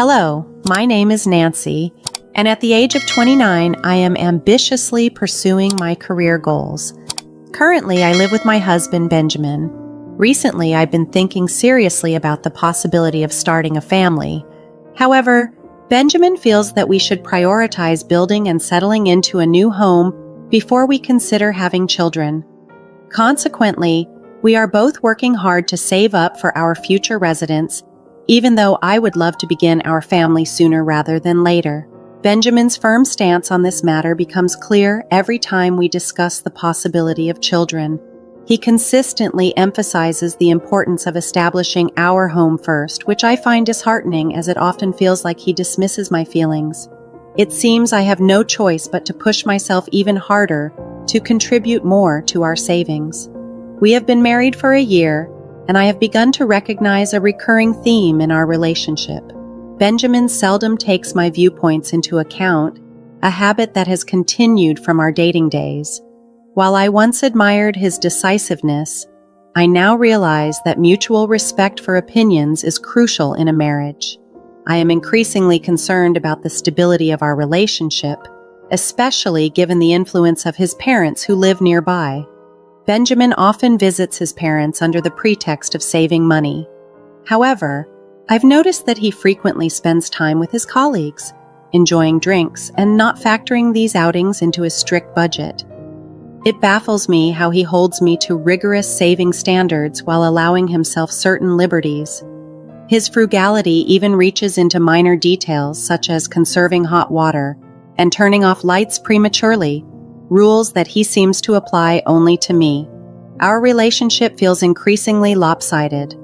Hello, my name is Nancy, and at the age of 29, I am ambitiously pursuing my career goals. Currently, I live with my husband, Benjamin. Recently, I've been thinking seriously about the possibility of starting a family. However, Benjamin feels that we should prioritize building and settling into a new home before we consider having children. Consequently, we are both working hard to save up for our future residence, even though I would love to begin our family sooner rather than later. Benjamin's firm stance on this matter becomes clear every time we discuss the possibility of children. He consistently emphasizes the importance of establishing our home first, which I find disheartening as it often feels like he dismisses my feelings. It seems I have no choice but to push myself even harder to contribute more to our savings. We have been married for a year, and I have begun to recognize a recurring theme in our relationship. Benjamin seldom takes my viewpoints into account, a habit that has continued from our dating days. While I once admired his decisiveness, I now realize that mutual respect for opinions is crucial in a marriage. I am increasingly concerned about the stability of our relationship, especially given the influence of his parents who live nearby. Benjamin often visits his parents under the pretext of saving money. However, I've noticed that he frequently spends time with his colleagues, enjoying drinks and not factoring these outings into his strict budget. It baffles me how he holds me to rigorous saving standards while allowing himself certain liberties. His frugality even reaches into minor details such as conserving hot water and turning off lights prematurely, rules that he seems to apply only to me. Our relationship feels increasingly lopsided.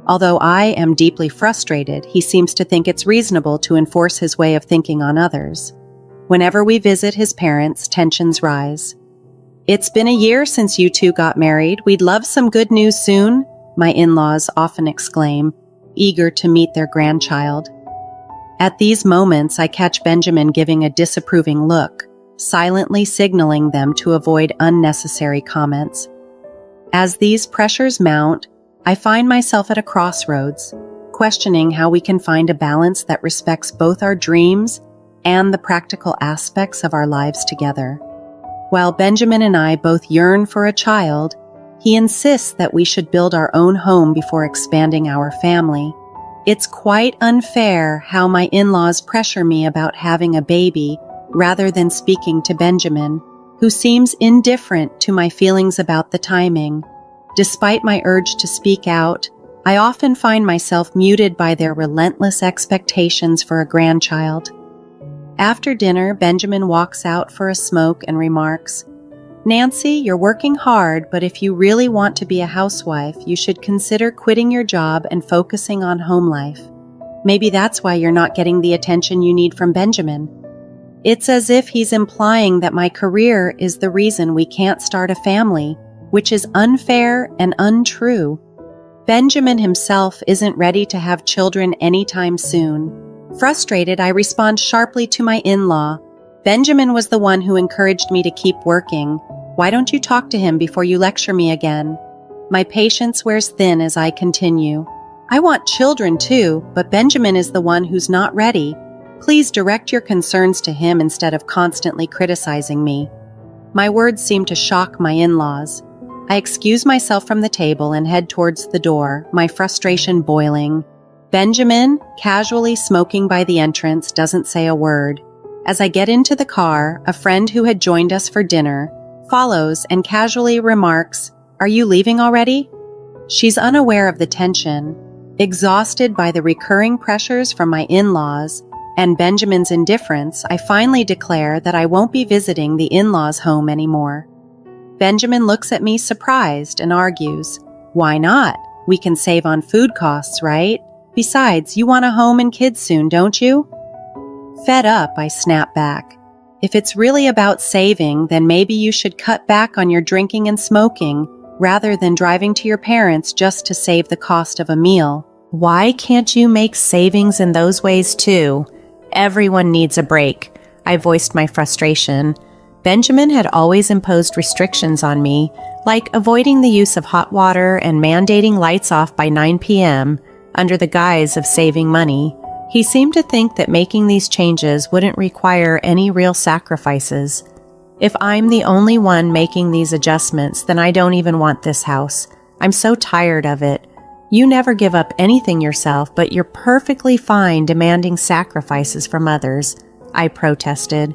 Although I am deeply frustrated, he seems to think it's reasonable to enforce his way of thinking on others. Whenever we visit his parents, tensions rise. "It's been a year since you two got married. We'd love some good news soon," my in-laws often exclaim, eager to meet their grandchild. At these moments, I catch Benjamin giving a disapproving look, silently signaling them to avoid unnecessary comments. As these pressures mount, I find myself at a crossroads, questioning how we can find a balance that respects both our dreams and the practical aspects of our lives together. While Benjamin and I both yearn for a child, he insists that we should build our own home before expanding our family. It's quite unfair how my in-laws pressure me about having a baby rather than speaking to Benjamin, who seems indifferent to my feelings about the timing. Despite my urge to speak out, I often find myself muted by their relentless expectations for a grandchild. After dinner, Benjamin walks out for a smoke and remarks, "Nancy, you're working hard, but if you really want to be a housewife, you should consider quitting your job and focusing on home life. Maybe that's why you're not getting the attention you need from Benjamin." It's as if he's implying that my career is the reason we can't start a family, which is unfair and untrue. Benjamin himself isn't ready to have children anytime soon. Frustrated, I respond sharply to my in-law. "Benjamin was the one who encouraged me to keep working. Why don't you talk to him before you lecture me again?" My patience wears thin as I continue. "I want children too, but Benjamin is the one who's not ready. Please direct your concerns to him instead of constantly criticizing me." My words seem to shock my in-laws. I excuse myself from the table and head towards the door, my frustration boiling. Benjamin, casually smoking by the entrance, doesn't say a word. As I get into the car, a friend who had joined us for dinner follows and casually remarks, "Are you leaving already?" She's unaware of the tension. Exhausted by the recurring pressures from my in-laws and Benjamin's indifference, I finally declare that I won't be visiting the in-laws' home anymore. Benjamin looks at me surprised and argues, "Why not? We can save on food costs, right? Besides, you want a home and kids soon, don't you?" Fed up, I snap back. "If it's really about saving, then maybe you should cut back on your drinking and smoking rather than driving to your parents just to save the cost of a meal. Why can't you make savings in those ways too? Everyone needs a break." I voiced my frustration. Benjamin had always imposed restrictions on me, like avoiding the use of hot water and mandating lights off by 9 p.m. under the guise of saving money. He seemed to think that making these changes wouldn't require any real sacrifices. If I'm the only one making these adjustments, then I don't even want this house. I'm so tired of it. You never give up anything yourself, but you're perfectly fine demanding sacrifices from others, I protested.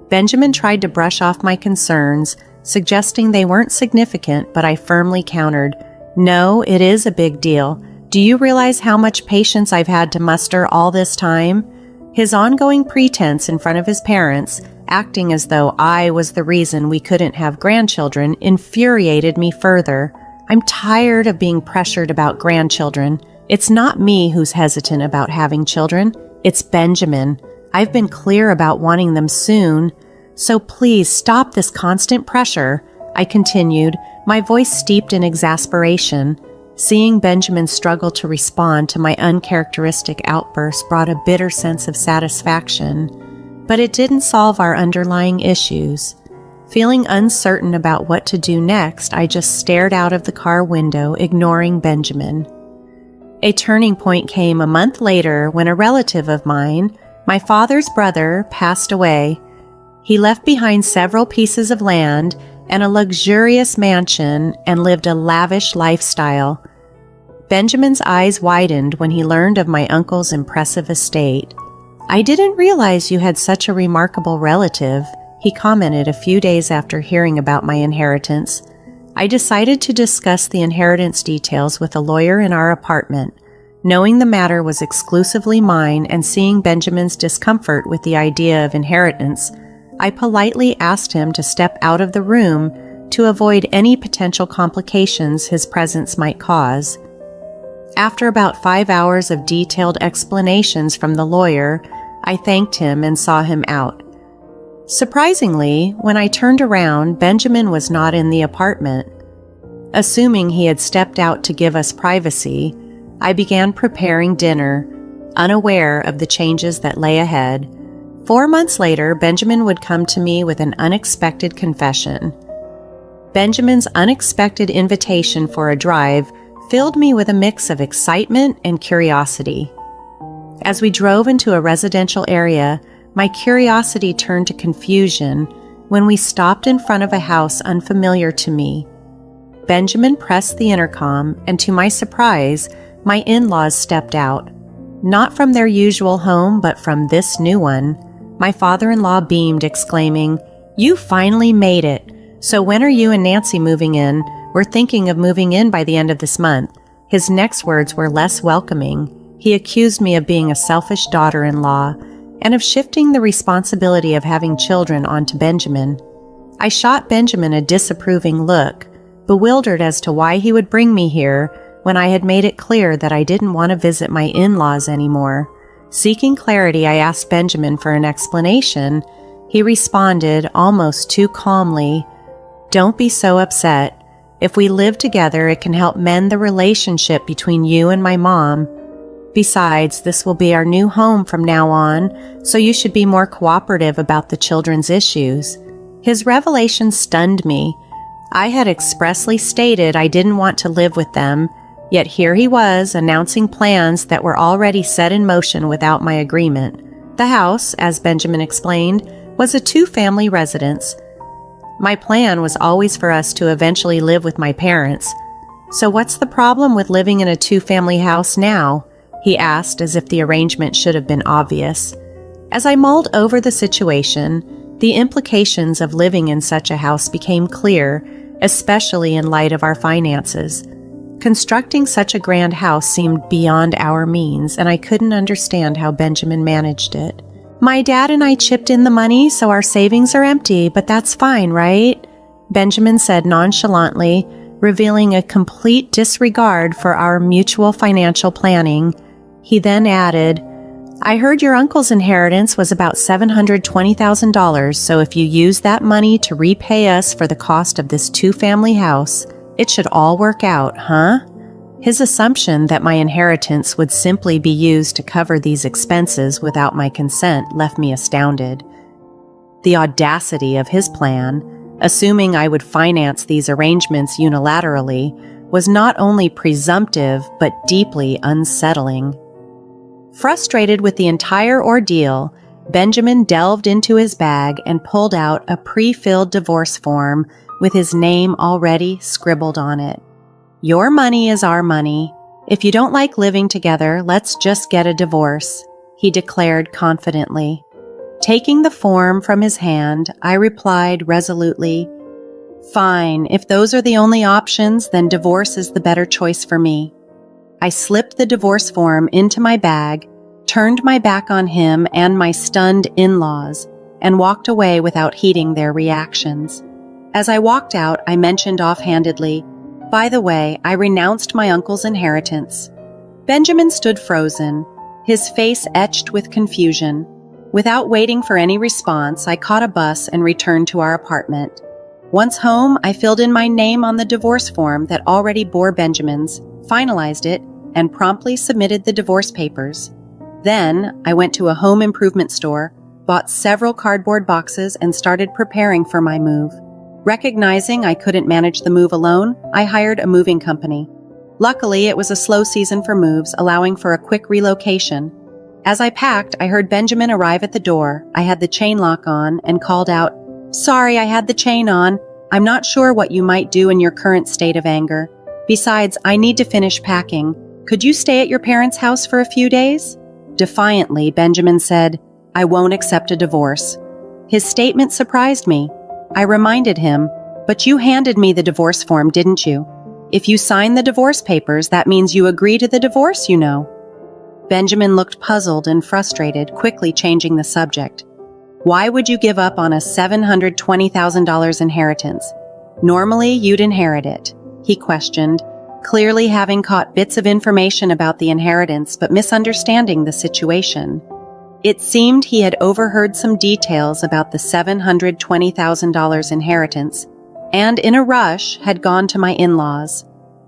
Benjamin tried to brush off my concerns, suggesting they weren't significant, but I firmly countered, "No, it is a big deal. Do you realize how much patience I've had to muster all this time?" His ongoing pretense in front of his parents, acting as though I was the reason we couldn't have grandchildren, infuriated me further. I'm tired of being pressured about grandchildren. It's not me who's hesitant about having children. It's Benjamin. I've been clear about wanting them soon. So please stop this constant pressure, I continued, my voice steeped in exasperation. Seeing Benjamin struggle to respond to my uncharacteristic outburst brought a bitter sense of satisfaction. But it didn't solve our underlying issues. Feeling uncertain about what to do next, I just stared out of the car window, ignoring Benjamin. A turning point came a month later when a relative of mine, my father's brother, passed away. He left behind several pieces of land and a luxurious mansion and lived a lavish lifestyle. Benjamin's eyes widened when he learned of my uncle's impressive estate. "I didn't realize you had such a remarkable relative," he commented a few days after hearing about my inheritance. I decided to discuss the inheritance details with a lawyer in our apartment. Knowing the matter was exclusively mine and seeing Benjamin's discomfort with the idea of inheritance, I politely asked him to step out of the room to avoid any potential complications his presence might cause. After about 5 hours of detailed explanations from the lawyer, I thanked him and saw him out. Surprisingly, when I turned around, Benjamin was not in the apartment. Assuming he had stepped out to give us privacy, I began preparing dinner, unaware of the changes that lay ahead. 4 months later, Benjamin would come to me with an unexpected confession. Benjamin's unexpected invitation for a drive filled me with a mix of excitement and curiosity. As we drove into a residential area, my curiosity turned to confusion when we stopped in front of a house unfamiliar to me. Benjamin pressed the intercom, and to my surprise, my in-laws stepped out. Not from their usual home, but from this new one. My father-in-law beamed, exclaiming, "You finally made it. So when are you and Nancy moving in? We're thinking of moving in by the end of this month." His next words were less welcoming. He accused me of being a selfish daughter-in-law and of shifting the responsibility of having children onto Benjamin. I shot Benjamin a disapproving look, bewildered as to why he would bring me here when I had made it clear that I didn't want to visit my in-laws anymore. Seeking clarity, I asked Benjamin for an explanation. He responded almost too calmly, "Don't be so upset. If we live together, it can help mend the relationship between you and my mom. Besides, this will be our new home from now on, so you should be more cooperative about the children's issues." His revelation stunned me. I had expressly stated I didn't want to live with them, yet here he was announcing plans that were already set in motion without my agreement. The house, as Benjamin explained, was a 2-family residence. My plan was always for us to eventually live with my parents. "So what's the problem with living in a 2-family house now?" he asked, as if the arrangement should have been obvious. As I mulled over the situation, the implications of living in such a house became clear, especially in light of our finances. Constructing such a grand house seemed beyond our means, and I couldn't understand how Benjamin managed it. "My dad and I chipped in the money, so our savings are empty, but that's fine, right?" Benjamin said nonchalantly, revealing a complete disregard for our mutual financial planning. He then added, "I heard your uncle's inheritance was about $720,000, so if you use that money to repay us for the cost of this 2-family house, it should all work out, huh?" His assumption that my inheritance would simply be used to cover these expenses without my consent left me astounded. The audacity of his plan, assuming I would finance these arrangements unilaterally, was not only presumptive but deeply unsettling. Frustrated with the entire ordeal, Benjamin delved into his bag and pulled out a pre-filled divorce form with his name already scribbled on it. "Your money is our money. If you don't like living together, let's just get a divorce," he declared confidently. Taking the form from his hand, I replied resolutely, "Fine, if those are the only options, then divorce is the better choice for me." I slipped the divorce form into my bag, turned my back on him and my stunned in-laws, and walked away without heeding their reactions. As I walked out, I mentioned offhandedly, "By the way, I renounced my uncle's inheritance." Benjamin stood frozen, his face etched with confusion. Without waiting for any response, I caught a bus and returned to our apartment. Once home, I filled in my name on the divorce form that already bore Benjamin's, finalized it, and promptly submitted the divorce papers. Then, I went to a home improvement store, bought several cardboard boxes, and started preparing for my move. Recognizing I couldn't manage the move alone, I hired a moving company. Luckily, it was a slow season for moves, allowing for a quick relocation. As I packed, I heard Benjamin arrive at the door. I had the chain lock on and called out, "Sorry, I had the chain on. I'm not sure what you might do in your current state of anger. Besides, I need to finish packing. Could you stay at your parents' house for a few days?" Defiantly, Benjamin said, "I won't accept a divorce." His statement surprised me. I reminded him, "But you handed me the divorce form, didn't you? If you sign the divorce papers, that means you agree to the divorce, you know." Benjamin looked puzzled and frustrated, quickly changing the subject. "Why would you give up on a $720,000 inheritance? Normally, you'd inherit it," he questioned, clearly having caught bits of information about the inheritance but misunderstanding the situation. It seemed he had overheard some details about the $720,000 inheritance and, in a rush, had gone to my in-laws.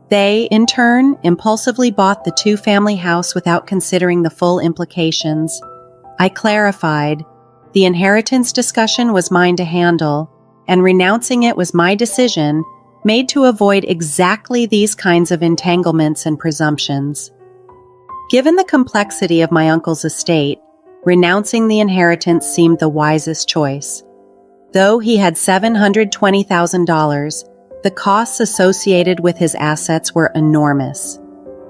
They, in turn, impulsively bought the two-family house without considering the full implications. I clarified, the inheritance discussion was mine to handle, and renouncing it was my decision, made to avoid exactly these kinds of entanglements and presumptions. Given the complexity of my uncle's estate, renouncing the inheritance seemed the wisest choice. Though he had $720,000, the costs associated with his assets were enormous.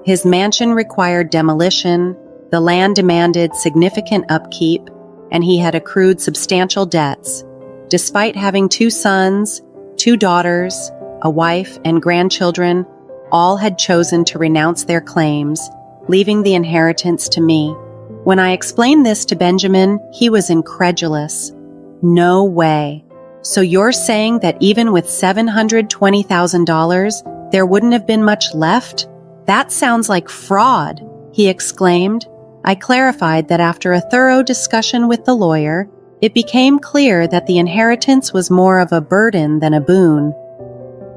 His mansion required demolition, the land demanded significant upkeep, and he had accrued substantial debts. Despite having 2 sons, 2 daughters, a wife, and grandchildren, all had chosen to renounce their claims, leaving the inheritance to me. When I explained this to Benjamin, he was incredulous. "No way. So you're saying that even with $720,000, there wouldn't have been much left? That sounds like fraud," he exclaimed. I clarified that after a thorough discussion with the lawyer, it became clear that the inheritance was more of a burden than a boon.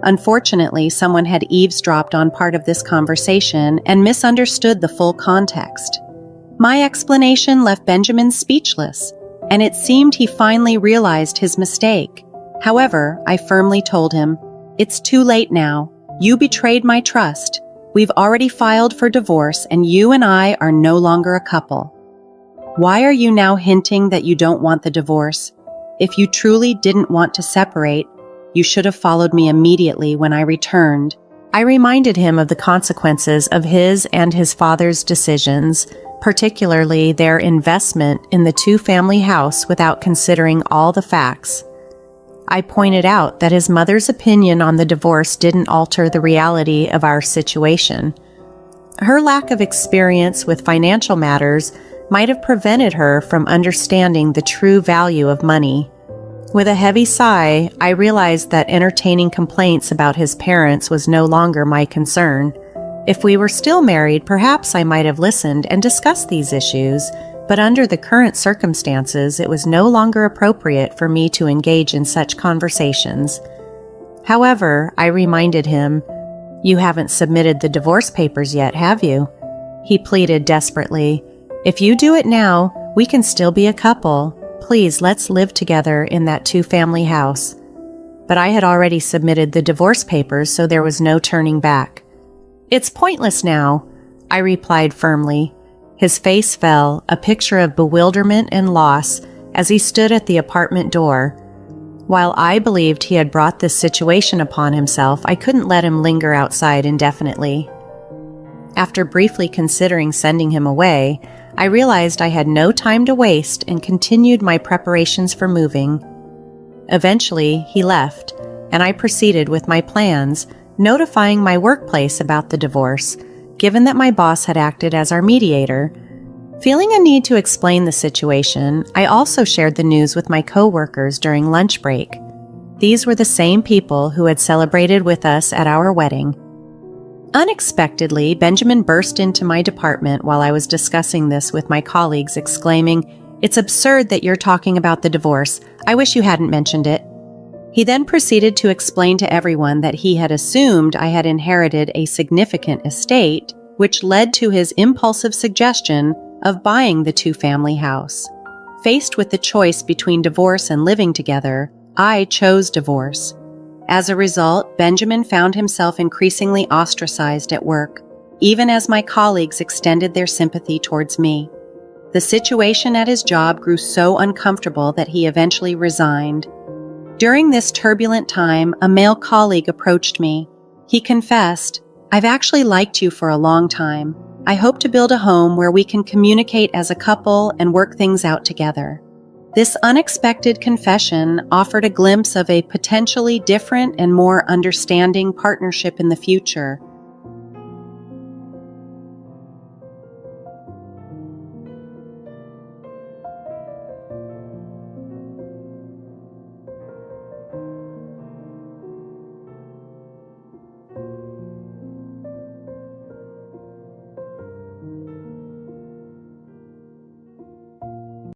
Unfortunately, someone had eavesdropped on part of this conversation and misunderstood the full context. My explanation left Benjamin speechless, and it seemed he finally realized his mistake. However, I firmly told him, "It's too late now. You betrayed my trust. We've already filed for divorce, and you and I are no longer a couple. Why are you now hinting that you don't want the divorce? If you truly didn't want to separate, you should have followed me immediately when I returned." I reminded him of the consequences of his and his father's decisions, particularly their investment in the two-family house without considering all the facts. I pointed out that his mother's opinion on the divorce didn't alter the reality of our situation. Her lack of experience with financial matters might have prevented her from understanding the true value of money. With a heavy sigh, I realized that entertaining complaints about his parents was no longer my concern. If we were still married, perhaps I might have listened and discussed these issues, but under the current circumstances, it was no longer appropriate for me to engage in such conversations. However, I reminded him, "You haven't submitted the divorce papers yet, have you?" He pleaded desperately, "If you do it now, we can still be a couple. Please, let's live together in that two-family house." But I had already submitted the divorce papers, so there was no turning back. "It's pointless now," I replied firmly. His face fell, a picture of bewilderment and loss, as he stood at the apartment door. While I believed he had brought this situation upon himself, I couldn't let him linger outside indefinitely. After briefly considering sending him away, I realized I had no time to waste and continued my preparations for moving. Eventually, he left, and I proceeded with my plans, notifying my workplace about the divorce, given that my boss had acted as our mediator. Feeling a need to explain the situation, I also shared the news with my coworkers during lunch break. These were the same people who had celebrated with us at our wedding. Unexpectedly, Benjamin burst into my department while I was discussing this with my colleagues, exclaiming, "It's absurd that you're talking about the divorce. I wish you hadn't mentioned it." He then proceeded to explain to everyone that he had assumed I had inherited a significant estate, which led to his impulsive suggestion of buying the two-family house. Faced with the choice between divorce and living together, I chose divorce. As a result, Benjamin found himself increasingly ostracized at work, even as my colleagues extended their sympathy towards me. The situation at his job grew so uncomfortable that he eventually resigned. During this turbulent time, a male colleague approached me. He confessed, "I've actually liked you for a long time. I hope to build a home where we can communicate as a couple and work things out together." This unexpected confession offered a glimpse of a potentially different and more understanding partnership in the future,